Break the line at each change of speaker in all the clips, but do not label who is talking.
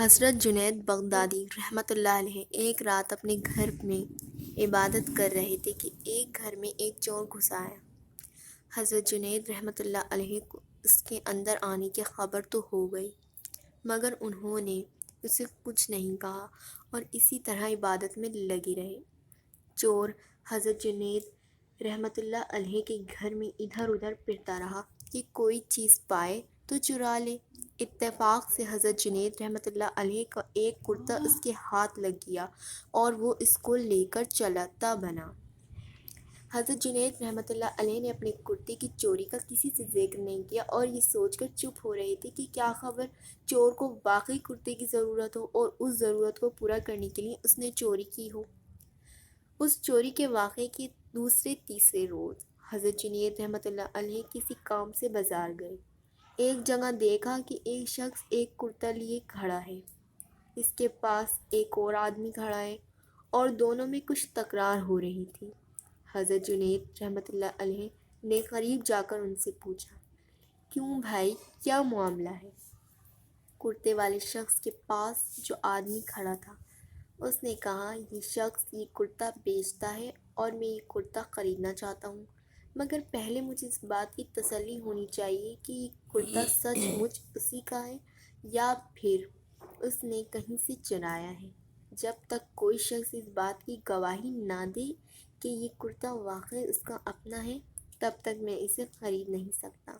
حضرت جنید بغدادی رحمۃ اللہ علیہ ایک رات اپنے گھر میں عبادت کر رہے تھے کہ ایک گھر میں ایک چور گھس آیا۔ حضرت جنید رحمۃ اللہ علیہ کو اس کے اندر آنے کی خبر تو ہو گئی، مگر انہوں نے اسے کچھ نہیں کہا اور اسی طرح عبادت میں لگے رہے۔ چور حضرت جنید رحمۃ اللہ علیہ کے گھر میں ادھر ادھر پھرتا رہا کہ کوئی چیز پائے تو چرا لے۔ اتفاق سے حضرت جنید رحمۃ اللہ علیہ کا ایک کرتا اس کے ہاتھ لگ گیا اور وہ اس کو لے کر چلاتا بنا۔ حضرت جنید رحمۃ اللہ علیہ نے اپنے کرتے کی چوری کا کسی سے ذکر نہیں کیا اور یہ سوچ کر چپ ہو رہے تھے کہ کیا خبر چور کو واقعی کرتے کی ضرورت ہو اور اس ضرورت کو پورا کرنے کے لیے اس نے چوری کی ہو۔ اس چوری کے واقعے کے دوسرے تیسرے روز حضرت جنید رحمۃ اللہ علیہ کسی کام سے بازار گئے۔ ایک جگہ دیکھا کہ ایک شخص ایک کرتا لیے کھڑا ہے، اس کے پاس ایک اور آدمی کھڑا ہے اور دونوں میں کچھ تکرار ہو رہی تھی۔ حضرت جنید رحمۃ اللہ علیہ نے قریب جا کر ان سے پوچھا، کیوں بھائی، کیا معاملہ ہے؟ کرتے والے شخص کے پاس جو آدمی کھڑا تھا اس نے کہا، یہ شخص یہ کرتا بیچتا ہے اور میں یہ کرتا خریدنا چاہتا ہوں، مگر پہلے مجھے اس بات کی تسلی ہونی چاہیے کہ یہ کرتا سچ مچ اسی کا ہے یا پھر اس نے کہیں سے چرایا ہے۔ جب تک کوئی شخص اس بات کی گواہی نہ دے کہ یہ کرتا واقعی اس کا اپنا ہے، تب تک میں اسے خرید نہیں سکتا۔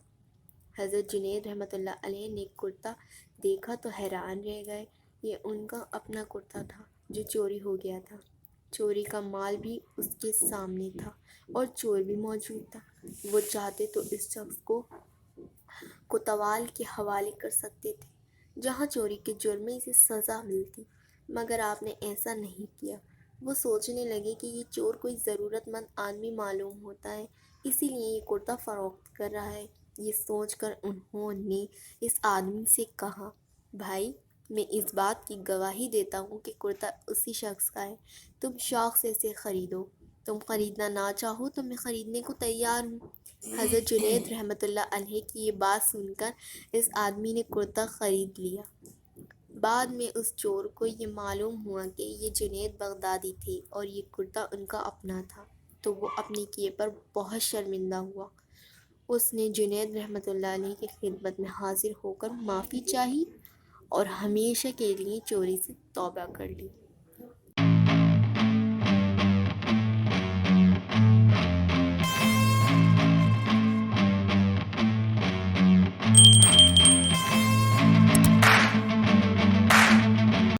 حضرت جنید رحمۃ اللہ علیہ نے کرتا دیکھا تو حیران رہ گئے۔ یہ ان کا اپنا کرتا تھا جو چوری ہو گیا تھا۔ چوری کا مال بھی اس کے سامنے تھا اور چور بھی موجود تھا۔ وہ چاہتے تو اس شخص کو کوتوال کے حوالے کر سکتے تھے جہاں چوری کے جرم میں اسے سزا ملتی، مگر آپ نے ایسا نہیں کیا۔ وہ سوچنے لگے کہ یہ چور کوئی ضرورت مند آدمی معلوم ہوتا ہے، اسی لیے یہ کرتا فروخت کر رہا ہے۔ یہ سوچ کر انہوں نے اس آدمی سے کہا، بھائی، میں اس بات کی گواہی دیتا ہوں کہ کرتا اسی شخص کا ہے، تم شوق سے اسے خریدو، تم خریدنا نہ چاہو تو میں خریدنے کو تیار ہوں۔ حضرت جنید رحمۃ اللہ علیہ کی یہ بات سن کر اس آدمی نے کرتا خرید لیا۔ بعد میں اس چور کو یہ معلوم ہوا کہ یہ جنید بغدادی تھے اور یہ کرتا ان کا اپنا تھا، تو وہ اپنے کیے پر بہت شرمندہ ہوا۔ اس نے جنید رحمۃ اللہ علیہ کی خدمت میں حاضر ہو کر معافی چاہی اور ہمیشہ کے لیے چوری سے توبہ کر لی۔